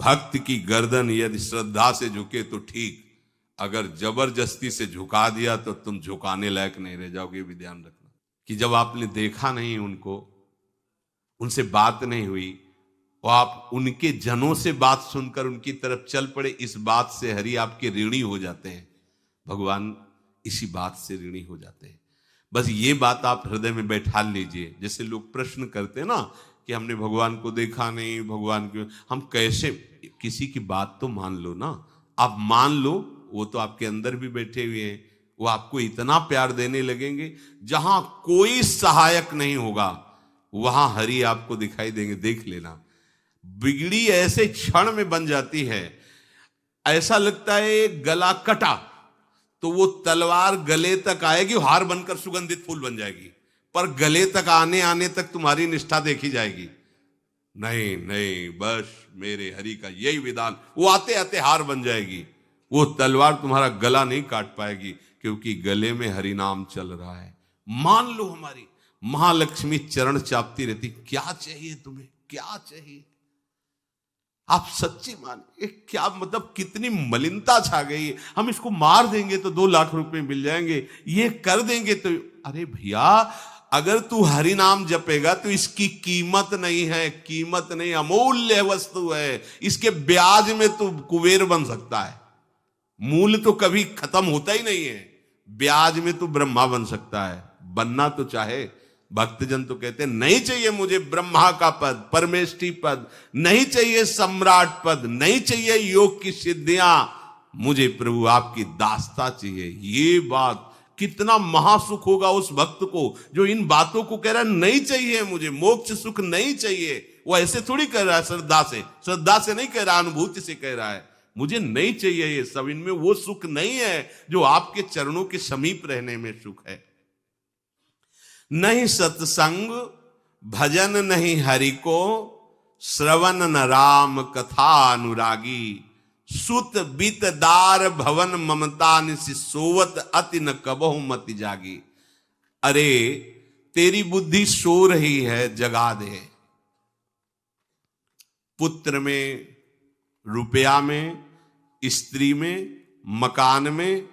भक्त की गर्दन यदि श्रद्धा से झुके तो ठीक, अगर जबरदस्ती से झुका दिया तो तुम झुकाने लायक नहीं रह जाओगे। भी ध्यान रखना कि जब आपने देखा नहीं उनको, उनसे बात नहीं हुई, और आप उनके जनों से बात सुनकर उनकी तरफ चल पड़े, इस बात से हरि आपके ऋणी हो जाते हैं। भगवान इसी बात से ऋणी हो जाते हैं। बस ये बात आप हृदय में बैठा लीजिए। जैसे लोग प्रश्न करते हैं ना कि हमने भगवान को देखा नहीं, भगवान को हम कैसे, किसी की बात तो मान लो ना। आप मान लो, वो तो आपके अंदर भी बैठे हुए हैं, वो आपको इतना प्यार देने लगेंगे, जहां कोई सहायक नहीं होगा वहां हरि आपको दिखाई देंगे। देख लेना, बिगड़ी ऐसे क्षण में बन जाती है, ऐसा लगता है गला कटा तो वो तलवार गले तक आएगी, हार बनकर सुगंधित फूल बन जाएगी, पर गले तक आने आने तक तुम्हारी निष्ठा देखी जाएगी। नहीं नहीं, बस मेरे हरि का यही विधान, वो आते आते हार बन जाएगी, वो तलवार तुम्हारा गला नहीं काट पाएगी, क्योंकि गले में हरि नाम चल रहा है। मान लो हमारी महालक्ष्मी चरण चापती रहती, क्या चाहिए तुम्हें, क्या चाहिए, आप सच्ची मानिए। क्या मतलब, कितनी मलिनता छा गई है। हम इसको मार देंगे तो 2 लाख रुपए मिल जाएंगे, ये कर देंगे तो, अरे भैया अगर तू हरि नाम जपेगा तो इसकी कीमत नहीं है, कीमत नहीं, अमूल्य वस्तु है। इसके ब्याज में तू कुबेर बन सकता है, मूल्य तो कभी खत्म होता ही नहीं है, ब्याज में तू ब्रह्मा बन सकता है। बनना तो चाहे, भक्तजन तो कहते हैं नहीं चाहिए मुझे ब्रह्मा का पद, परमेष्ठी पद, नहीं चाहिए सम्राट पद, नहीं चाहिए योग की सिद्धियां, मुझे प्रभु आपकी दास्ता चाहिए। ये बात कितना महासुख होगा उस भक्त को जो इन बातों को कह रहा है, नहीं चाहिए मुझे मोक्ष सुख नहीं चाहिए। वो ऐसे थोड़ी कह रहा है, श्रद्धा से नहीं कह रहा, अनुभूति से कह रहा है, मुझे नहीं चाहिए ये सब, इनमें वो सुख नहीं है जो आपके चरणों के समीप रहने में सुख है। नहीं सत्संग भजन नहीं हरि को, श्रवण न राम कथा अनुरागी, सुत बित दार भवन ममता निसि सोवत अति न कबहु मति जागी। अरे तेरी बुद्धि सो रही है, जगा दे। पुत्र में, रुपया में, स्त्री में, मकान में,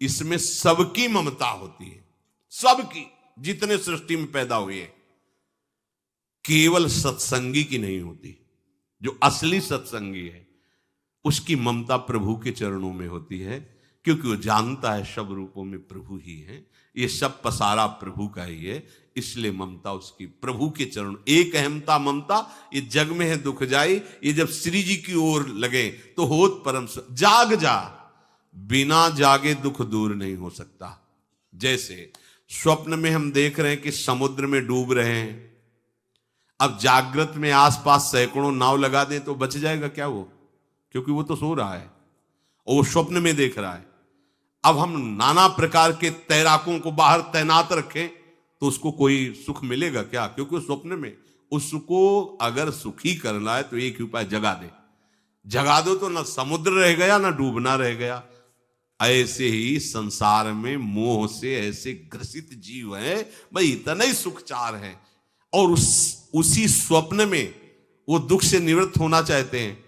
इसमें सबकी ममता होती है, सबकी, जितने सृष्टि में पैदा हुए, केवल सत्संगी की नहीं होती। जो असली सत्संगी है उसकी ममता प्रभु के चरणों में होती है, क्योंकि वो जानता है सब रूपों में प्रभु ही है, ये सब पसारा प्रभु का ही है, इसलिए ममता उसकी प्रभु के चरण। एक अहमता ममता ये जग में है दुख जाई, ये जब श्री जी की ओर लगे तो होत परम। जाग जा, बिना जागे दुख दूर नहीं हो सकता। जैसे स्वप्न में हम देख रहे हैं कि समुद्र में डूब रहे हैं, अब जागृत में आसपास सैकड़ों नाव लगा दें तो बच जाएगा क्या वो, क्योंकि वो तो सो रहा है और वो स्वप्न में देख रहा है। अब हम नाना प्रकार के तैराकों को बाहर तैनात रखें तो उसको कोई सुख मिलेगा क्या, क्योंकि वो स्वप्न में। उसको अगर सुखी करना है तो एक ही उपाय, जगा दे। जगा दो तो ना समुद्र रह गया ना डूबना रह गया। ऐसे ही संसार में मोह से ऐसे ग्रसित जीव है, भाई इतना ही सुखचार है, और उसी स्वप्न में वो दुख से निवृत्त होना चाहते हैं।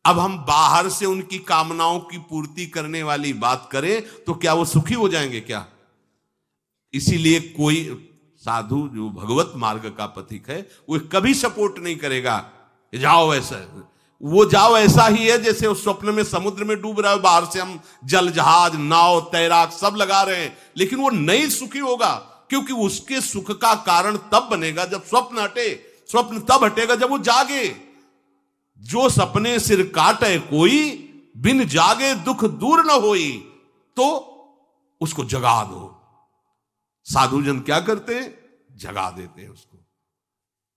अब हम बाहर से उनकी कामनाओं की पूर्ति करने वाली बात करें तो क्या वो सुखी हो जाएंगे क्या? इसीलिए कोई साधु जो भगवत मार्ग का पथिक है वो कभी सपोर्ट नहीं करेगा जाओ ऐसा, वो जाओ ऐसा ही है जैसे उस स्वप्न में समुद्र में डूब रहा है, बाहर से हम जल जहाज नाव तैराक सब लगा रहे हैं, लेकिन वो नहीं सुखी होगा, क्योंकि उसके सुख का कारण तब बनेगा जब स्वप्न हटे। स्वप्न तब हटेगा जब वो जागे। जो सपने सिर काटे कोई, बिन जागे दुख दूर न होई, तो उसको जगा दो। साधुजन क्या करते हैं? जगा देते हैं उसको।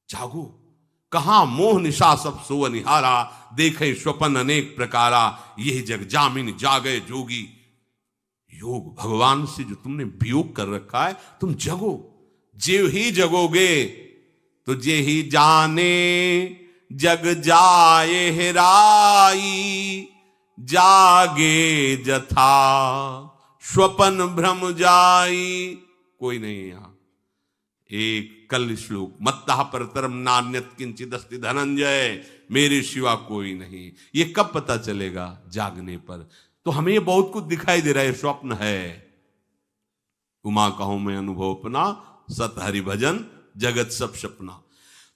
जागो, कहां मोह निशा सब सो निहारा, देखे स्वपन अनेक प्रकारा, यही जग जामिन जागे जोगी। योग भगवान से जो तुमने वियोग कर रखा है, तुम जगो। जेव ही जगोगे तो जे ही जाने जग जाए हेराई, जागे जथा स्वपन भ्रम जाई। कोई नहीं यहां, एक कल श्लोक, मत्तः परतरम नान्यत् किंचिदस्ति धनंजय, मेरे सिवा कोई नहीं। ये कब पता चलेगा? जागने पर। तो हमें ये बहुत कुछ दिखाई दे रहा है, स्वप्न है। उमा कहूं मैं अनुभव अपना, सत हरि भजन जगत सब सपना।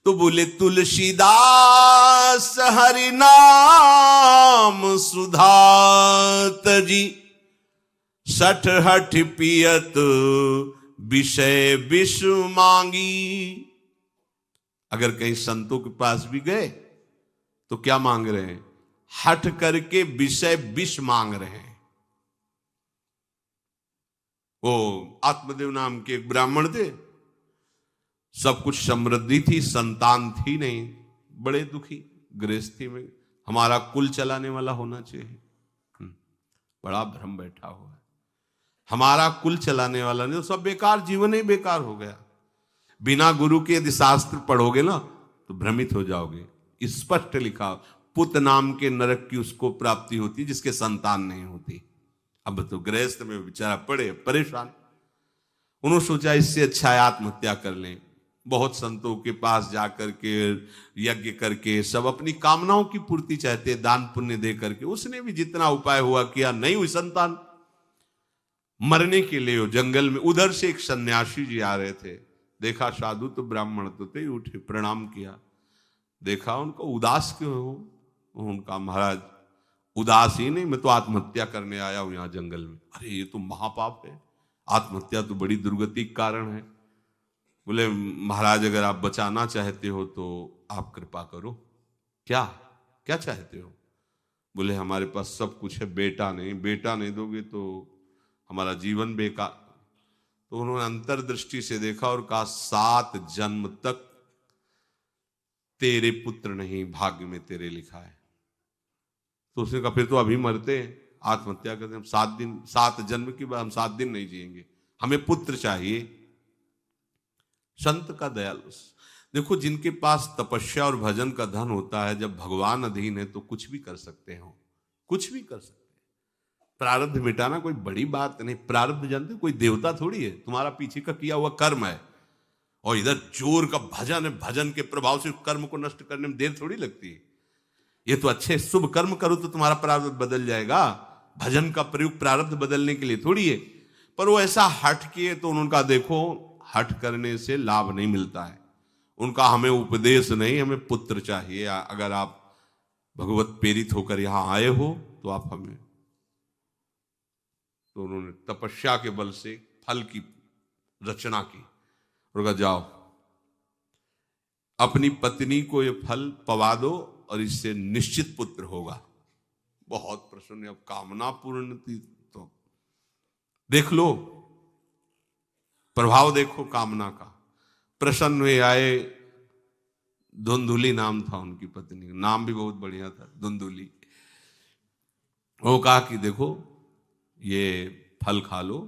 तो बोले तुलसीदास हरि नाम सुधा तजी, सठ हठ पियत विषय विष मांगी। अगर कहीं संतों के पास भी गए तो क्या मांग रहे हैं? हठ करके विषय विष मांग रहे हैं। वो आत्मदेव नाम के एक ब्राह्मण थे, सब कुछ समृद्धि थी, संतान थी नहीं, बड़े दुखी गृहस्थी में। हमारा कुल चलाने वाला होना चाहिए, बड़ा भ्रम बैठा हुआ है। हमारा कुल चलाने वाला नहीं तो सब बेकार, जीवन ही बेकार हो गया। बिना गुरु के यदि शास्त्र पढ़ोगे ना तो भ्रमित हो जाओगे। स्पष्ट लिखा, पुत नाम के नरक की उसको प्राप्ति होती जिसके संतान नहीं होती। अब तो गृहस्थ में बेचारा पड़े परेशान। उन्होंने सोचा इससे अच्छा है आत्महत्या कर लें। बहुत संतों के पास जाकर के यज्ञ करके सब अपनी कामनाओं की पूर्ति चाहते, दान पुण्य दे करके। उसने भी जितना उपाय हुआ किया, नहीं हुई संतान। मरने के लिए वो जंगल में, उधर से एक सन्यासी जी आ रहे थे। देखा साधु तो ब्राह्मण तो थे, उठे प्रणाम किया। देखा उनको उदास क्यों हो? उनका महाराज उदास ही नहीं, मैं तो आत्महत्या करने आया हूं यहां जंगल में। अरे ये तो महापाप है, आत्महत्या तो बड़ी दुर्गति का कारण है। बोले महाराज अगर आप बचाना चाहते हो तो आप कृपा करो। क्या क्या चाहते हो? बोले हमारे पास सब कुछ है, बेटा नहीं दोगे तो हमारा जीवन बेकार। तो उन्होंने अंतर्दृष्टि से देखा और कहा 7 जन्म तक तेरे पुत्र नहीं भाग्य में तेरे लिखा है। तो उसने कहा फिर तो अभी मरते हैं, आत्महत्या करते, हम 7 जन्म की बात, हम 7 दिन नहीं जिएंगे, हमें पुत्र चाहिए। संत का दयालु। देखो जिनके पास तपस्या और भजन का धन होता है, जब भगवान अधीन है तो कुछ भी कर सकते हो, कुछ भी कर सकते हैं। प्रारब्ध मिटाना कोई बड़ी बात नहीं। प्रारब्ध जानते, कोई देवता थोड़ी है, तुम्हारा पीछे का किया हुआ कर्म है। और इधर जोर का भजन है, भजन के प्रभाव से कर्म को नष्ट करने में देर थोड़ी लगती है। ये तो अच्छे शुभ कर्म करो तो तुम्हारा प्रारब्ध बदल जाएगा। भजन का प्रयोग प्रारब्ध बदलने के लिए थोड़ी है। पर वो ऐसा हट किए तो उनका देखो, हट करने से लाभ नहीं मिलता है। उनका हमें उपदेश नहीं, हमें पुत्र चाहिए। अगर आप भगवत प्रेरित होकर यहां आए हो तो आप हमें। तो उन्होंने तपस्या के बल से फल की रचना की और कहा जाओ अपनी पत्नी को ये फल पवा दो और इससे निश्चित पुत्र होगा। बहुत प्रसन्न, अब कामना पूर्ण थी। तो देख लो प्रभाव, देखो कामना का। प्रसन्न हुए आए। धुंधुली नाम था उनकी पत्नी, नाम भी बहुत बढ़िया था, धुंधुली। वो कहा कि देखो ये फल खा लो,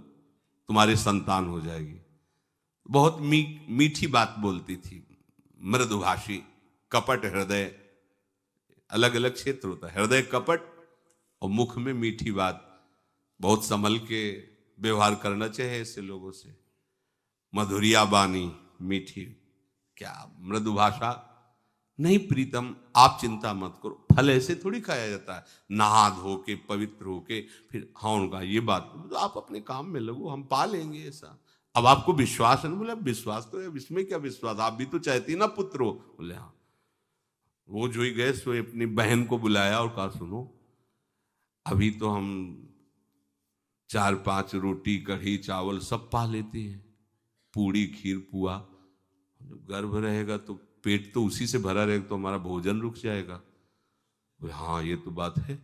तुम्हारी संतान हो जाएगी। बहुत मीठी बात बोलती थी, मृदुभाषी, कपट हृदय। अलग अलग क्षेत्र होता है, हृदय कपट और मुख में मीठी बात। बहुत संभल के व्यवहार करना चाहिए ऐसे लोगों से। मधुरिया बानी, मीठी, क्या मृदुभाषा। नहीं प्रीतम, आप चिंता मत करो, फल ऐसे थोड़ी खाया जाता है, नहा धो के पवित्र होके फिर। हाँ उनका ये बात, तो आप अपने काम में लगो, हम पा लेंगे ऐसा। अब आपको विश्वास है ना? बोले विश्वास तो है, इसमें क्या विश्वास, आप भी तो चाहती ना पुत्र हो। बोले हाँ। वो जो ही गए सो अपनी बहन को बुलाया और कहा सुनो, अभी तो हम 4-5 रोटी कढ़ी चावल सब पा लेते हैं, पूड़ी खीर पुआ। गर्भ रहेगा तो पेट तो उसी से भरा रहेगा, तो हमारा भोजन रुक जाएगा। बोले हाँ ये तो बात है।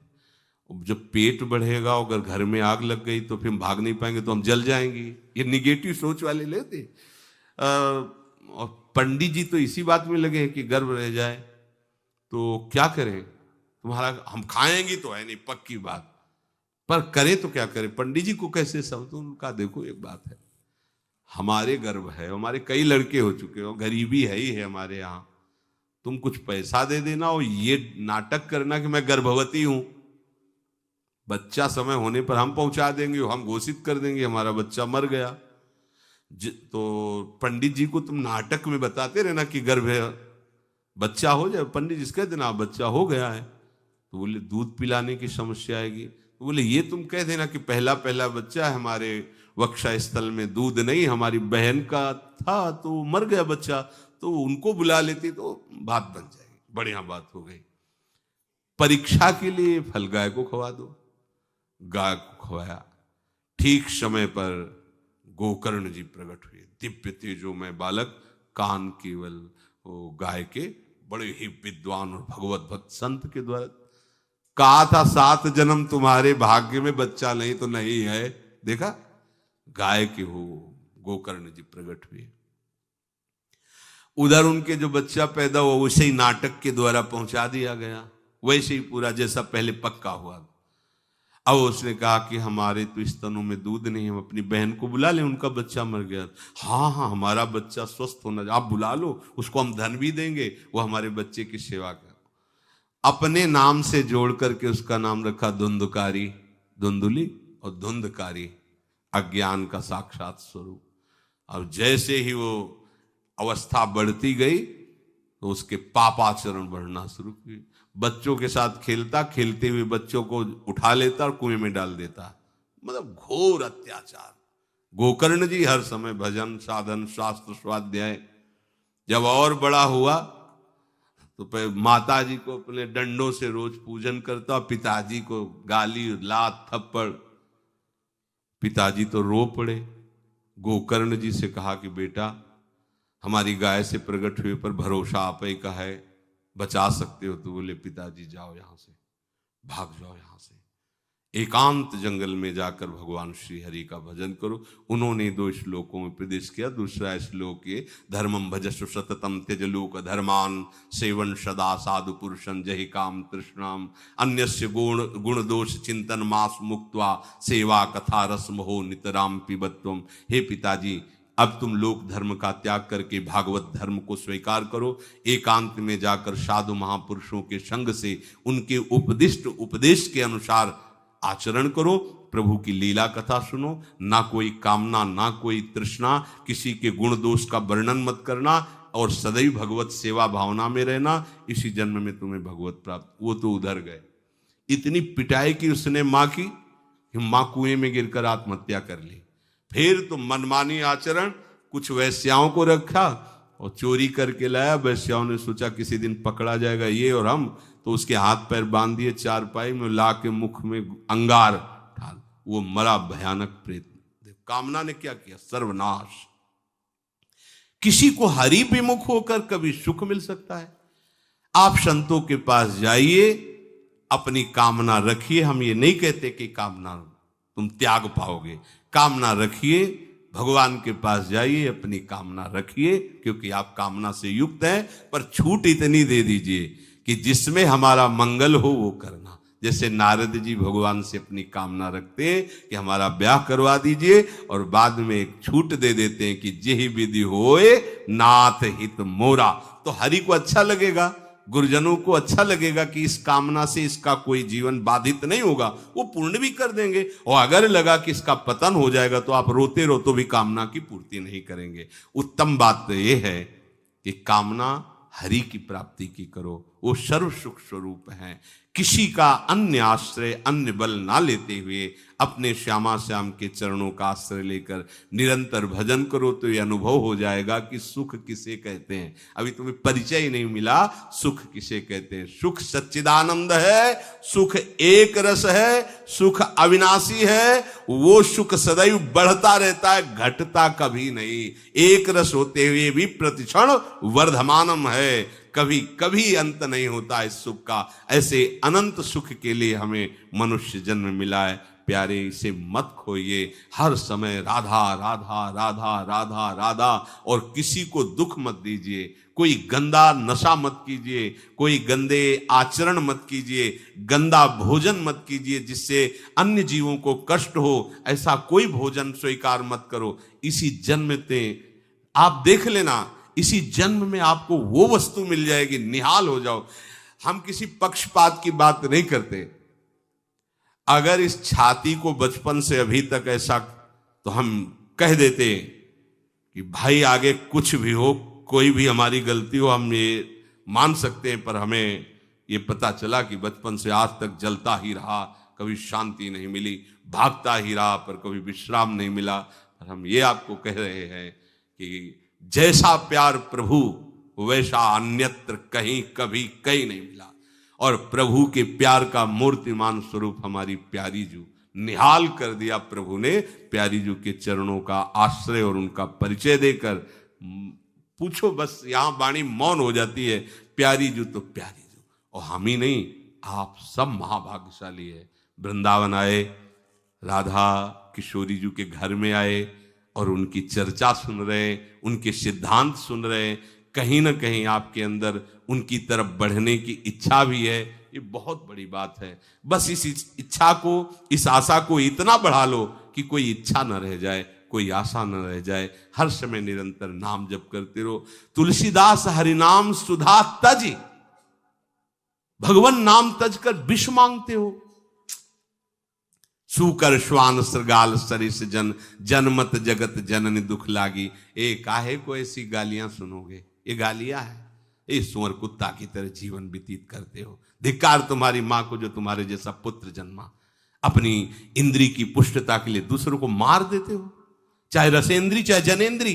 जब पेट बढ़ेगा, अगर घर में आग लग गई तो फिर हम भाग नहीं पाएंगे, तो हम जल जाएंगे। ये निगेटिव सोच वाले लेते। और पंडित जी तो इसी बात में लगे हैं कि गर्भ रह जाए तो क्या करें, तुम्हारा हम खाएंगे तो है नहीं पक्की बात, पर करें तो क्या करें। पंडित जी को कैसे समझो? उनका देखो एक बात है, हमारे गर्भ है, हमारे कई लड़के हो चुके हो, गरीबी है ही है हमारे यहाँ। तुम कुछ पैसा दे देना और ये नाटक करना कि मैं गर्भवती हूं, बच्चा समय होने पर हम पहुंचा देंगे, हम घोषित कर देंगे हमारा बच्चा मर गया। तो पंडित जी को तुम नाटक में बताते रहना कि गर्भ है, बच्चा हो जाए। पंडित जी कह देना बच्चा हो गया है। तो बोले दूध पिलाने की समस्या आएगी। तो बोले ये तुम कह देना कि पहला पहला बच्चा है, हमारे वक्षा स्थल में दूध नहीं, हमारी बहन का था तो मर गया बच्चा, तो उनको बुला लेती तो बात बन जाएगी, बढ़िया बात हो गई। परीक्षा के लिए फल गाय को खवा दो। गाय को खवाया, ठीक समय पर गोकर्ण जी प्रकट हुए, दिव्य तेजोमय बालक, कान केवल वो गाय के, बड़े ही विद्वान और भगवत भक्त संत के द्वारा। कहा था 7 जन्म तुम्हारे भाग्य में, बच्चा नहीं तो नहीं है, देखा गाय के हो गोकर्ण जी प्रकट हुए। उधर उनके जो बच्चा पैदा हुआ वैसे ही नाटक के द्वारा पहुंचा दिया गया, वैसे ही पूरा जैसा पहले पक्का हुआ। अब उसने कहा कि हमारे तो स्तनों में दूध नहीं, हम अपनी बहन को बुला लें, उनका बच्चा मर गया। हाँ हाँ, हमारा बच्चा स्वस्थ होना, आप बुला लो, उसको हम धन भी देंगे, वो हमारे बच्चे की सेवा कर। अपने नाम से जोड़ करके उसका नाम रखा धुंधकारी, धुंधुली और धुंधकारी, अज्ञान का साक्षात स्वरूप। और जैसे ही वो अवस्था बढ़ती गई तो उसके पापाचरण बढ़ना शुरू हुए। बच्चों के साथ खेलता, खेलते हुए बच्चों को उठा लेता और कुएं में डाल देता, मतलब घोर अत्याचार। गोकर्ण जी हर समय भजन साधन शास्त्र स्वाध्याय। जब और बड़ा हुआ तो माता जी को अपने डंडों से रोज पूजन करता, पिताजी को गाली लात थप्पड़। पिताजी तो रो पड़े। गोकर्ण जी से कहा कि बेटा हमारी गाय से प्रकट हुए पर भरोसा आप ही का है, बचा सकते हो। तो बोले पिताजी जाओ यहां से, भाग जाओ यहां से, एकांत जंगल में जाकर भगवान श्री हरि का भजन करो। उन्होंने 2 श्लोकों में उपदेश किया। दूसरा श्लोक ये, धर्मम भजस्व सततम त्यज लोक धर्मान सेवन सदा साधु पुरुषं जहि काम तृष्णाम अन्यस्य गुण दोष चिंतन मास मुक्त्वा सेवा कथा रस मोहो नितराम पिबत्वम। हे पिताजी, अब तुम लोक धर्म का त्याग करके भागवत धर्म को स्वीकार करो, एकांत में जाकर साधु महापुरुषों के संग से उनके उपदिष्ट उपदेश के अनुसार आचरण करो, प्रभु की लीला कथा सुनो, ना कोई कामना ना कोई तृष्णा, किसी के गुण दोष का वर्णन मत करना और सदैव भगवत सेवा भावना में रहना, इसी जन्म में तुम्हें भगवत प्राप्त। वो तो उधर गए, इतनी पिटाई की उसने मां की, मां कुएं में गिरकर आत्महत्या कर ली। फिर तो मनमानी आचरण, कुछ वैश्याओं को रखा और चोरी करके लाया। वैश्याओं ने सोचा किसी दिन पकड़ा जाएगा ये और हम, तो उसके हाथ पैर बांध दिए, चारपाई में ला के मुख में अंगार डाल, वो मरा भयानक प्रेत। कामना ने क्या किया, सर्वनाश। किसी को हरि विमुख होकर कभी सुख मिल सकता है? आप संतों के पास जाइए, अपनी कामना रखिए। हम ये नहीं कहते कि कामना तुम त्याग पाओगे, कामना रखिए, भगवान के पास जाइए, अपनी कामना रखिए, क्योंकि आप कामना से युक्त हैं। पर छूट इतनी दे दीजिए कि जिसमें हमारा मंगल हो वो करना। जैसे नारद जी भगवान से अपनी कामना रखते हैं कि हमारा ब्याह करवा दीजिए, और बाद में एक छूट दे देते हैं कि जेहि विधि होए नाथ हित मोरा। तो हरि को अच्छा लगेगा, गुरुजनों को अच्छा लगेगा कि इस कामना से इसका कोई जीवन बाधित नहीं होगा, वो पूर्ण भी कर देंगे। और अगर लगा कि इसका पतन हो जाएगा तो आप रोते रो तो भी कामना की पूर्ति नहीं करेंगे। उत्तम बात तो ये है कि कामना हरि की प्राप्ति की करो, वो सर्व सुख स्वरूप है। किसी का अन्य आश्रय अन्य बल ना लेते हुए अपने श्यामा श्याम के चरणों का आश्रय लेकर निरंतर भजन करो तो ये अनुभव हो जाएगा कि सुख किसे कहते हैं। अभी तुम्हें परिचय ही नहीं मिला, सुख किसे कहते हैं। सुख सच्चिदानंद है, सुख एक रस है, सुख अविनाशी है। वो सुख सदैव बढ़ता रहता है, घटता कभी नहीं। एक रस होते हुए भी प्रतिक्षण वर्धमानम है, कभी कभी अंत नहीं होता इस सुख का। ऐसे अनंत सुख के लिए हमें मनुष्य जन्म मिला है। प्यारे, इसे मत खोइए। हर समय राधा राधा राधा राधा राधा, और किसी को दुख मत दीजिए। कोई गंदा नशा मत कीजिए, कोई गंदे आचरण मत कीजिए, गंदा भोजन मत कीजिए जिससे अन्य जीवों को कष्ट हो। ऐसा कोई भोजन स्वीकार मत करो। इसी जन्म में आप देख लेना, इसी जन्म में आपको वो वस्तु मिल जाएगी, निहाल हो जाओ। हम किसी पक्षपात की बात नहीं करते। अगर इस छाती को बचपन से अभी तक ऐसा, तो हम कह देते कि भाई आगे कुछ भी हो, कोई भी हमारी गलती हो, हम ये मान सकते हैं, पर हमें ये पता चला कि बचपन से आज तक जलता ही रहा, कभी शांति नहीं मिली, भागता ही रहा पर कभी विश्राम नहीं मिला। पर हम ये आपको कह रहे हैं कि जैसा प्यार प्रभु वैसा अन्यत्र कहीं कभी कहीं नहीं मिला। और प्रभु के प्यार का मूर्तिमान स्वरूप हमारी प्यारी जू निहाल कर दिया प्रभु ने। प्यारी जू के चरणों का आश्रय और उनका परिचय देकर पूछो बस, यहां वाणी मौन हो जाती है। प्यारी जू तो प्यारी जू, और हम ही नहीं, आप सब महाभाग्यशाली है। वृंदावन आए, राधा किशोरी जू के घर में आए और उनकी चर्चा सुन रहे, उनके सिद्धांत सुन रहे। कहीं ना कहीं आपके अंदर उनकी तरफ बढ़ने की इच्छा भी है, ये बहुत बड़ी बात है। बस इस इच्छा को, इस आशा को इतना बढ़ा लो कि कोई इच्छा न रह जाए, कोई आशा न रह जाए। हर समय निरंतर नाम जप करते रहो। तुलसीदास हरिनाम सुधा तज, भगवान नाम तज कर विष मांगते हो। सूकर श्वान श्रृगाल सरिस जन, जनमत जगत जननी दुख लागी। ए काहे को ऐसी गालियां सुनोगे, ये गालियां है। ये सुअर कुत्ता की तरह जीवन व्यतीत करते हो। धिक्कार तुम्हारी मां को जो तुम्हारे जैसा पुत्र जन्मा। अपनी इंद्री की पुष्टता के लिए दूसरों को मार देते हो, चाहे रसेंद्री चाहे जनेंद्री।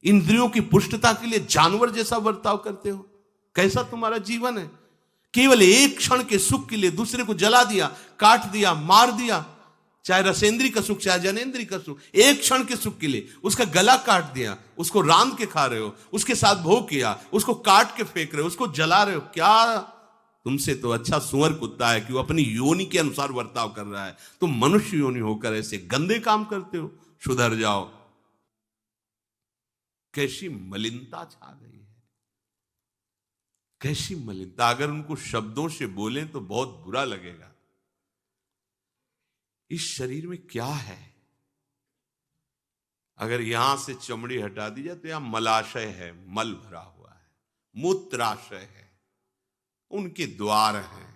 इंद्रियों की पुष्टता के लिए जानवर जैसा बर्ताव करते हो। कैसा तुम्हारा जीवन है। केवल एक क्षण के सुख के लिए दूसरे को जला दिया, काट दिया, मार दिया। चाहे रसेंद्री का सुख चाहे जनेंद्री का सुख, एक क्षण के सुख के लिए उसका गला काट दिया, उसको रांध के खा रहे हो, उसके साथ भोग किया, उसको काट के फेंक रहे हो, उसको जला रहे हो। क्या तुमसे तो अच्छा सुअर कुत्ता है कि वो अपनी योनि के अनुसार बर्ताव कर रहा है। तुम मनुष्य योनि होकर ऐसे गंदे काम करते हो। सुधर जाओ। कैसी मलिनता छा गई है, कैसी मलिनता। अगर उनको शब्दों से बोलें तो बहुत बुरा लगेगा। इस शरीर में क्या है। अगर यहां से चमड़ी हटा दी जाए तो यहां मलाशय है, मल भरा हुआ है, मूत्राशय है, उनके द्वार हैं।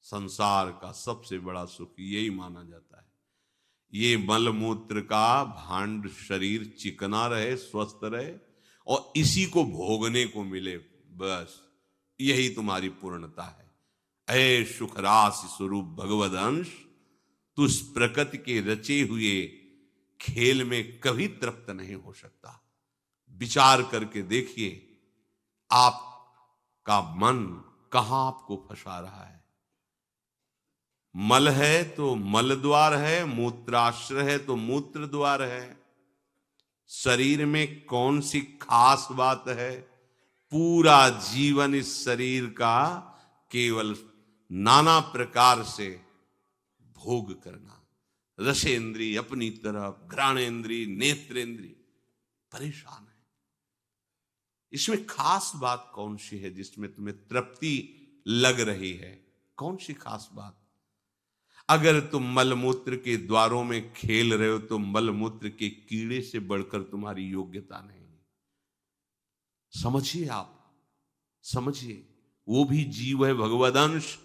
संसार का सबसे बड़ा सुख यही माना जाता है। ये मल मूत्र का भांड शरीर चिकना रहे, स्वस्थ रहे और इसी को भोगने को मिले, बस यही तुम्हारी पूर्णता है। ऐ सुखरास स्वरूप भगवद अंश, तू इस प्रकृति के रचे हुए खेल में कभी तृप्त नहीं हो सकता। विचार करके देखिए आपका मन कहां आपको फंसा रहा है। मल है तो मल द्वार है, मूत्राश्रय है तो मूत्र द्वार है। शरीर में कौन सी खास बात है। पूरा जीवन इस शरीर का केवल नाना प्रकार से भोग करना। रसेंद्री अपनी तरफ, घ्राणेंद्री, नेत्रेंद्री परेशान है। इसमें खास बात कौन सी है जिसमें तुम्हें तृप्ति लग रही है। कौन सी खास बात। अगर तुम मलमूत्र के द्वारों में खेल रहे हो तो मलमूत्र के कीड़े से बढ़कर तुम्हारी योग्यता नहीं। समझिए, आप समझिए, वो भी जीव है, भगवदंश,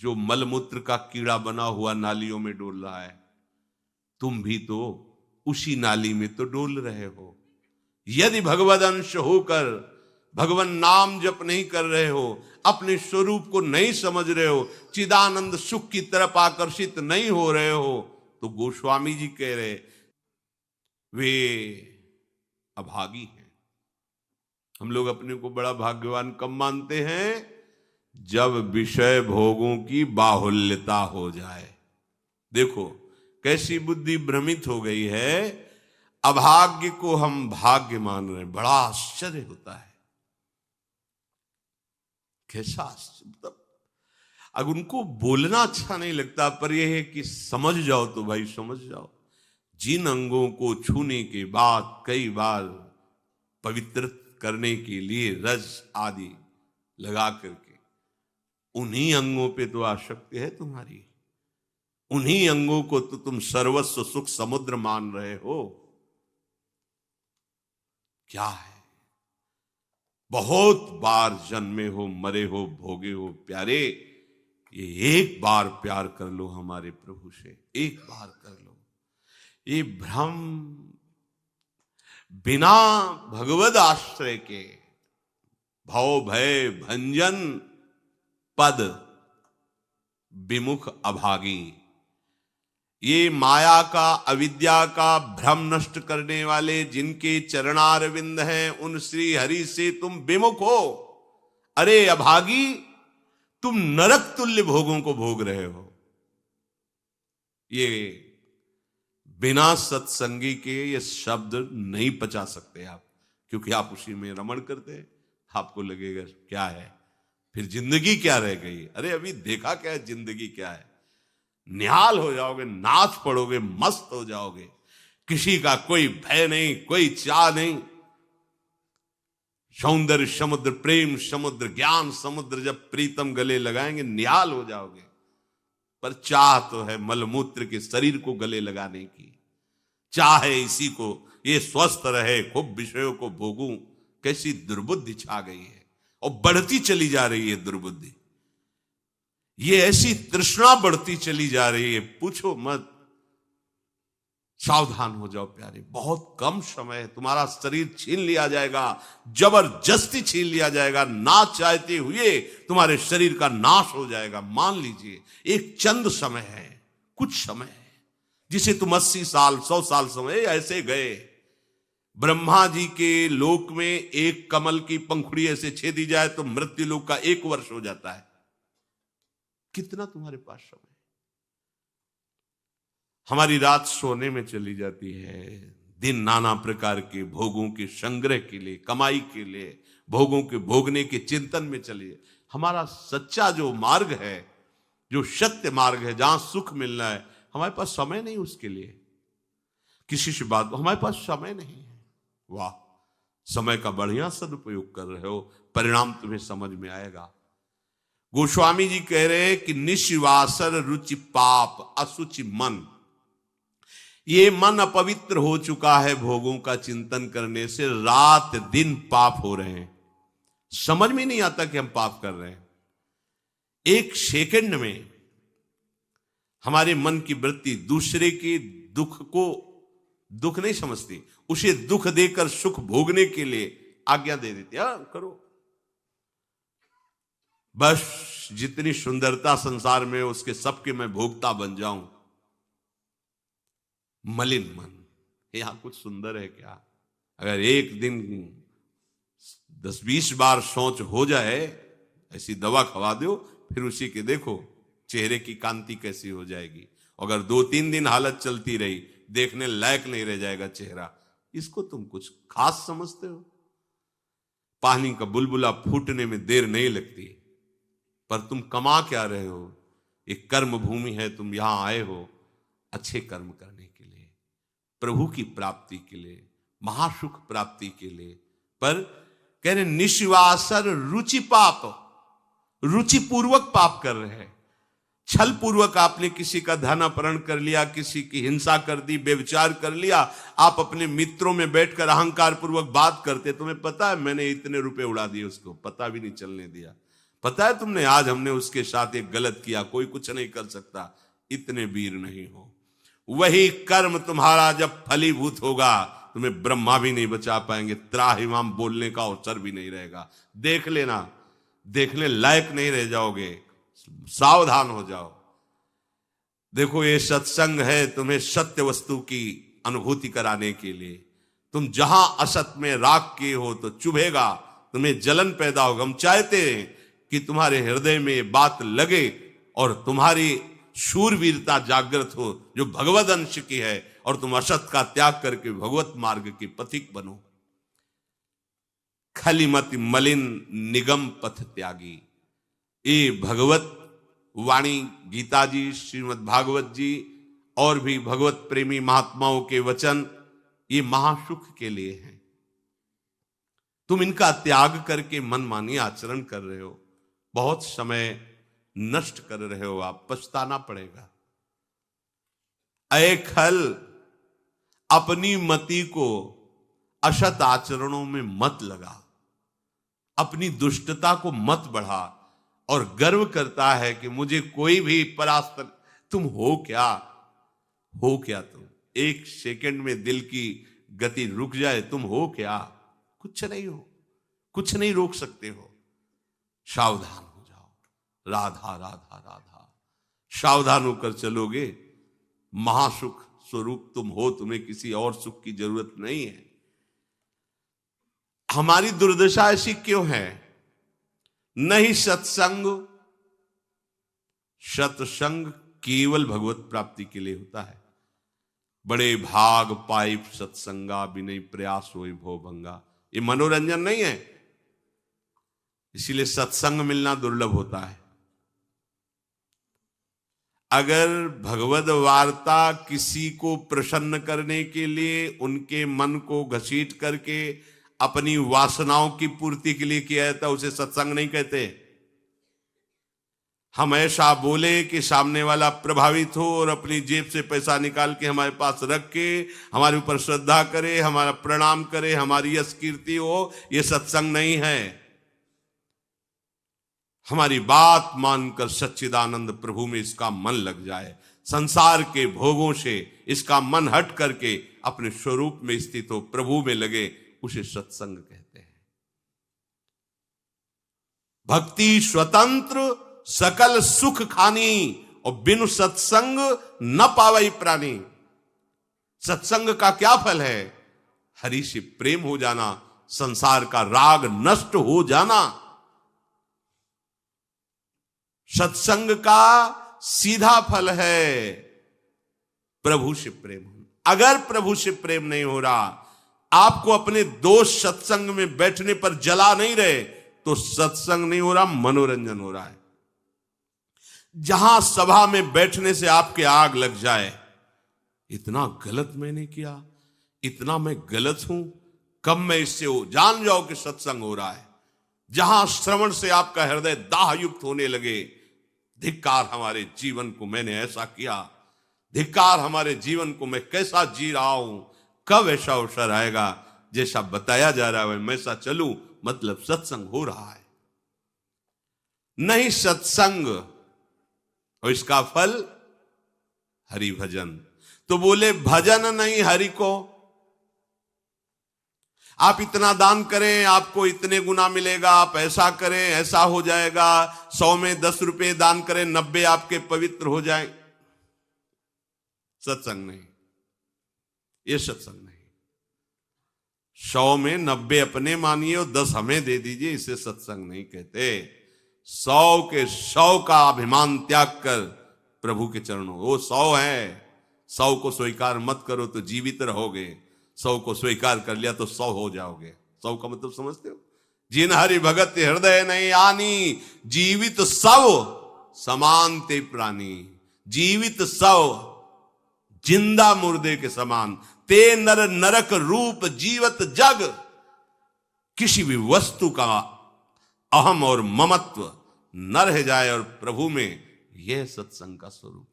जो मलमूत्र का कीड़ा बना हुआ नालियों में डोल रहा है। तुम भी तो उसी नाली में तो डोल रहे हो। यदि भगवदंश होकर भगवान नाम जप नहीं कर रहे हो, अपने स्वरूप को नहीं समझ रहे हो, चिदानंद सुख की तरफ आकर्षित नहीं हो रहे हो, तो गोस्वामी जी कह रहे वे अभागी हैं। हम लोग अपने को बड़ा भाग्यवान कब मानते हैं। जब विषय भोगों की बाहुल्यता हो जाए। देखो कैसी बुद्धि भ्रमित हो गई है। अभाग्य को हम भाग्य मान रहे हैं। बड़ा आश्चर्य होता है। कैसा आश्चर्य। अगर उनको बोलना अच्छा नहीं लगता, पर यह है कि समझ जाओ तो भाई समझ जाओ। जिन अंगों को छूने के बाद कई बार पवित्र करने के लिए रज आदि लगा करके, उन्हीं अंगों पे तो आसक्ति है तुम्हारी। उन्हीं अंगों को तो तुम सर्वस्व सुख समुद्र मान रहे हो। क्या है। बहुत बार जन्मे हो, मरे हो, भोगे हो प्यारे, ये एक बार प्यार कर लो हमारे प्रभु से, एक बार कर लो। ये भ्रम बिना भगवद आश्रय के भव भय भंजन पद विमुख अभागी। ये माया का, अविद्या का भ्रम नष्ट करने वाले जिनके चरणारविंद हैं, उन श्री हरि से तुम विमुख हो। अरे अभागी, तुम नरक तुल्य भोगों को भोग रहे हो। ये बिना सत्संगी के ये शब्द नहीं पचा सकते आप, क्योंकि आप उसी में रमण करते हैं। आपको लगेगा क्या है, फिर जिंदगी क्या रह गई। अरे अभी देखा क्या है, जिंदगी क्या है। निहाल हो जाओगे, नाच पड़ोगे, मस्त हो जाओगे। किसी का कोई भय नहीं, कोई चाह नहीं। सौंदर्य समुद्र, प्रेम समुद्र, ज्ञान समुद्र जब प्रीतम गले लगाएंगे, निहाल हो जाओगे। पर चाह तो है मलमूत्र के शरीर को गले लगाने की। चाह है इसी को, ये स्वस्थ रहे, खूब विषयों को भोगूं। कैसी दुर्बुद्धि छा गई है, और बढ़ती चली जा रही है दुर्बुद्धि। ये ऐसी तृष्णा बढ़ती चली जा रही है, पूछो मत। सावधान हो जाओ प्यारे, बहुत कम समय है, तुम्हारा शरीर छीन लिया जाएगा, जबरदस्ती छीन लिया जाएगा। ना चाहते हुए तुम्हारे शरीर का नाश हो जाएगा। मान लीजिए एक चंद समय है, कुछ समय है, जिसे तुम 80 साल 100 साल समय ऐसे गए। ब्रह्मा जी के लोक में एक कमल की पंखुड़ी ऐसे छेदी जाए तो मृत्यु लोक का 1 वर्ष हो जाता है। कितना तुम्हारे पास समय। हमारी रात सोने में चली जाती है, दिन नाना प्रकार के भोगों के संग्रह के लिए, कमाई के लिए, भोगों के भोगने के चिंतन में चलिए। हमारा सच्चा जो मार्ग है, जो सत्य मार्ग है, जहां सुख मिलना है, हमारे पास समय नहीं उसके लिए। किसी से बात, हमारे पास समय नहीं है। वाह, समय का बढ़िया सदुपयोग कर रहे हो, परिणाम तुम्हें समझ में आएगा। गोस्वामी जी कह रहे हैं कि निशिवासर रुचि पाप असुचि मन। ये मन अपवित्र हो चुका है भोगों का चिंतन करने से। रात दिन पाप हो रहे हैं, समझ में नहीं आता कि हम पाप कर रहे हैं। एक सेकंड में हमारे मन की वृत्ति दूसरे के दुख को दुख नहीं समझती, उसे दुख देकर सुख भोगने के लिए आज्ञा दे देती। करो बस, जितनी सुंदरता संसार में उसके सबके मैं भोगता बन जाऊं। मलिन मन, यहां कुछ सुंदर है क्या? अगर एक दिन 10-20 बार सोच हो जाए, ऐसी दवा खवा दो, फिर उसी के देखो चेहरे की कांति कैसी हो जाएगी। अगर 2-3 दिन हालत चलती रही, देखने लायक नहीं रह जाएगा चेहरा। इसको तुम कुछ खास समझते हो? पानी का बुलबुला फूटने में देर नहीं लगती, पर तुम कमा क्या रहे हो? एक कर्म भूमि है, तुम यहां आए हो अच्छे कर्म करने के लिए, प्रभु की प्राप्ति के लिए, महासुख प्राप्ति के लिए। पर कह रहे निशिवासर रुचि पाप, रुचि पूर्वक पाप कर रहे हैं। छल पूर्वक आपने किसी का धन अपहरण कर लिया, किसी की हिंसा कर दी, व्यभिचार कर लिया। आप अपने मित्रों में बैठकर अहंकार पूर्वक बात करते, तुम्हें पता है मैंने इतने रुपए उड़ा दिए, उसको पता भी नहीं चलने दिया। पता है तुमने आज हमने उसके साथ एक गलत किया, कोई कुछ नहीं कर सकता। इतने वीर नहीं हो। वही कर्म तुम्हारा जब फलीभूत होगा, तुम्हें ब्रह्मा भी नहीं बचा पाएंगे, त्राहिमाम बोलने का अवसर भी नहीं रहेगा। देख लेना, देखने लायक नहीं रह जाओगे। सावधान हो जाओ। देखो ये सत्संग है तुम्हें सत्य वस्तु की अनुभूति कराने के लिए। तुम जहां असत में राग किए हो तो चुभेगा, तुम्हें जलन पैदा होगा। हम चाहते हैं कि तुम्हारे हृदय में ये बात लगे और तुम्हारी शूरवीरता जागृत हो, जो भगवद अंश की है, और तुम असत का त्याग करके भगवत मार्ग के पथिक बनो। खलिमति मलिन निगम पथ त्यागी। ये भगवत वाणी, गीता जी, श्रीमद् भागवत जी और भी भगवत प्रेमी महात्माओं के वचन, ये महासुख के लिए हैं। तुम इनका त्याग करके मनमानी आचरण कर रहे हो, बहुत समय नष्ट कर रहे हो, आप पछताना पड़ेगा। ऐ खल, अपनी मति को असत आचरणों में मत लगा, अपनी दुष्टता को मत बढ़ा और गर्व करता है कि मुझे कोई भी परास्त। तुम हो क्या? हो क्या तुम? एक सेकंड में दिल की गति रुक जाए, तुम हो क्या? कुछ नहीं हो, कुछ नहीं रोक सकते हो। सावधान हो जाओ। राधा राधा राधा, सावधान होकर चलोगे, महासुख स्वरूप तुम हो, तुम्हें किसी और सुख की जरूरत नहीं है। हमारी दुर्दशा ऐसी क्यों है? नहीं सत्संग, सत्संग केवल भगवत प्राप्ति के लिए होता है। बड़े भाग पाई सत्संगा, विनय प्रयास होए भो भंगा, ये मनोरंजन नहीं है। इसीलिए सत्संग मिलना दुर्लभ होता है। अगर भगवद वार्ता किसी को प्रसन्न करने के लिए, उनके मन को घसीट करके अपनी वासनाओं की पूर्ति के लिए किया जाता, उसे सत्संग नहीं कहते। हम ऐसा बोले कि सामने वाला प्रभावित हो और अपनी जेब से पैसा निकाल के हमारे पास रख के हमारे ऊपर श्रद्धा करे, हमारा प्रणाम करे, हमारी यश कीर्ति हो, यह सत्संग नहीं है। हमारी बात मानकर सच्चिदानंद प्रभु में इसका मन लग जाए, संसार के भोगों से इसका मन हट करके अपने स्वरूप में स्थित हो, प्रभु में लगे, उसे सत्संग कहते हैं। भक्ति स्वतंत्र सकल सुख खानी, और बिनु सत्संग न पावई प्राणी। सत्संग का क्या फल है? हरि से प्रेम हो जाना, संसार का राग नष्ट हो जाना। सत्संग का सीधा फल है प्रभु से प्रेम होना। अगर प्रभु से प्रेम नहीं हो रहा, आपको अपने दोस्त सत्संग में बैठने पर जला नहीं रहे, तो सत्संग नहीं हो रहा, मनोरंजन हो रहा है। जहां सभा में बैठने से आपके आग लग जाए, इतना गलत मैंने किया, इतना मैं गलत हूं, कब मैं इससे हो, जान जाओ कि सत्संग हो रहा है। जहां श्रवण से आपका हृदय दाहयुक्त होने लगे, धिक्कार हमारे जीवन को, मैंने ऐसा किया, धिक्कार हमारे जीवन को, मैं कैसा जी रहा हूं, कब ऐसा अवसर आएगा जैसा बताया जा रहा है मैं ऐसा चलूं, मतलब सत्संग हो रहा है। नहीं सत्संग, और इसका फल हरि भजन। तो बोले भजन नहीं हरि को। आप इतना दान करें, आपको इतने गुना मिलेगा, आप ऐसा करें ऐसा हो जाएगा, 100 में 10 रुपए दान करें, 90 आपके पवित्र हो जाए। सत्संग नहीं, ये सत्संग नहीं। 100 में 90 अपने मानिए और 10 हमें दे दीजिए, इसे सत्संग नहीं कहते। 100 के 100 का अभिमान त्याग कर प्रभु के चरणों, वो 100 है, 100 को स्वीकार मत करो तो जीवित रहोगे, 100 को स्वीकार कर लिया तो 100 हो जाओगे। 100 का मतलब समझते हो? जिन हरि भगत हृदय नहीं आनी, जीवित सब समान ते प्राणी। जीवित सब जिंदा मुर्दे के समान, ते नर नरक रूप जीवत जग। किसी भी वस्तु का अहम और ममत्व न रह जाए, और प्रभु में, यह सत्संग का स्वरूप।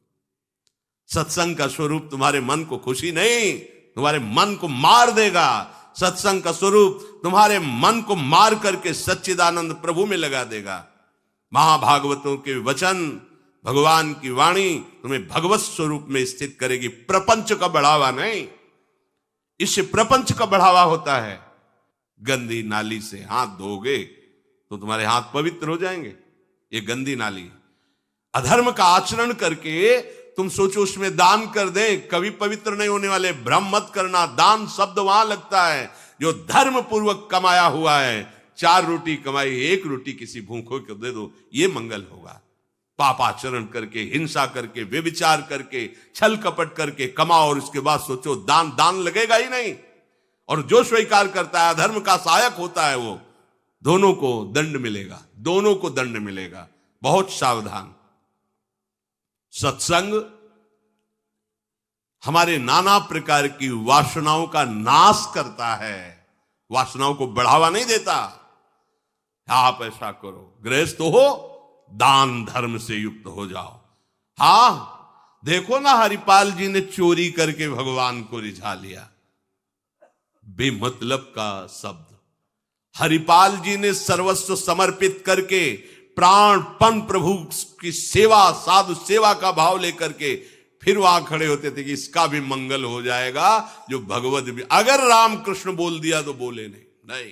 सत्संग का स्वरूप तुम्हारे मन को खुशी नहीं, तुम्हारे मन को मार देगा। सत्संग का स्वरूप तुम्हारे मन को मार करके सच्चिदानंद प्रभु में लगा देगा। महाभागवतों के वचन, भगवान की वाणी तुम्हें भगवत स्वरूप में स्थित करेगी, प्रपंच का बढ़ावा नहीं। इससे प्रपंच का बढ़ावा होता है। गंदी नाली से हाथ धोगे तो तुम्हारे हाथ पवित्र हो जाएंगे, ये गंदी नाली। अधर्म का आचरण करके तुम सोचो उसमें दान कर दें, कभी पवित्र नहीं होने वाले। भ्रम मत करना, दान शब्द वहां लगता है जो धर्म पूर्वक कमाया हुआ है। 4 रोटी कमाई, 1 रोटी किसी भूखों को दे दो, ये मंगल होगा। पापाचरण करके, हिंसा करके, व्यभिचार करके, छल कपट करके कमाओ और उसके बाद सोचो दान लगेगा ही नहीं। और जो स्वीकार करता है, धर्म का सहायक होता है, वो दोनों को दंड मिलेगा, दोनों को दंड मिलेगा। बहुत सावधान। सत्संग हमारे नाना प्रकार की वासनाओं का नाश करता है, वासनाओं को बढ़ावा नहीं देता। आप ऐसा करो, गृहस्थ हो, दान धर्म से युक्त हो जाओ। हां, देखो ना, हरिपाल जी ने चोरी करके भगवान को रिझा लिया। बेमतलब का शब्द। हरिपाल जी ने सर्वस्व समर्पित करके, प्राणपण प्रभु की सेवा, साधु सेवा का भाव लेकर के फिर वहां खड़े होते थे कि इसका भी मंगल हो जाएगा जो भगवत भी, अगर रामकृष्ण बोल दिया तो बोले नहीं, नहीं,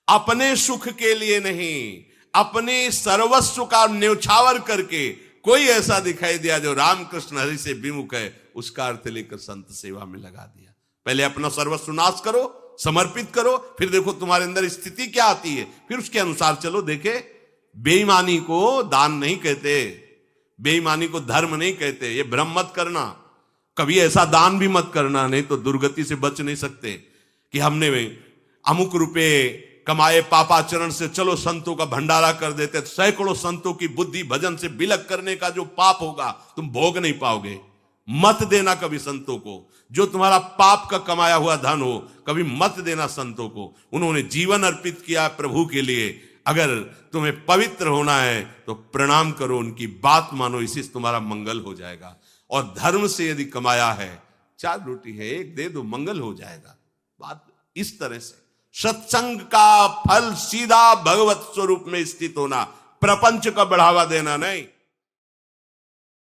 अपने सुख के लिए नहीं, अपने सर्वस्व का न्यौछावर करके कोई ऐसा दिखाई दिया जो रामकृष्ण हरि से विमुख है, उसका अर्थ लेकर संत सेवा में लगा दिया। पहले अपना सर्वस्व नाश करो, समर्पित करो, फिर देखो तुम्हारे अंदर स्थिति क्या आती है, फिर उसके अनुसार चलो। देखे, बेईमानी को दान नहीं कहते, बेईमानी को धर्म नहीं कहते, ये भ्रम मत करना। कभी ऐसा दान भी मत करना, नहीं तो दुर्गति से बच नहीं सकते कि हमने अमुक रुपए कमाए पापाचरण से, चलो संतों का भंडारा कर देते। सैकड़ों संतों की बुद्धि भजन से बिलक करने का जो पाप होगा तुम भोग नहीं पाओगे। मत देना कभी संतों को, जो तुम्हारा पाप का कमाया हुआ धन हो, कभी मत देना संतों को। उन्होंने जीवन अर्पित किया प्रभु के लिए। अगर तुम्हें पवित्र होना है तो प्रणाम करो, उनकी बात मानो, इसी से तुम्हारा मंगल हो जाएगा। और धर्म से यदि कमाया है, 4 रोटी है, 1 दे दो, मंगल हो जाएगा। बात इस तरह से। सत्संग का फल सीधा भगवत स्वरूप में स्थित होना, प्रपंच का बढ़ावा देना नहीं।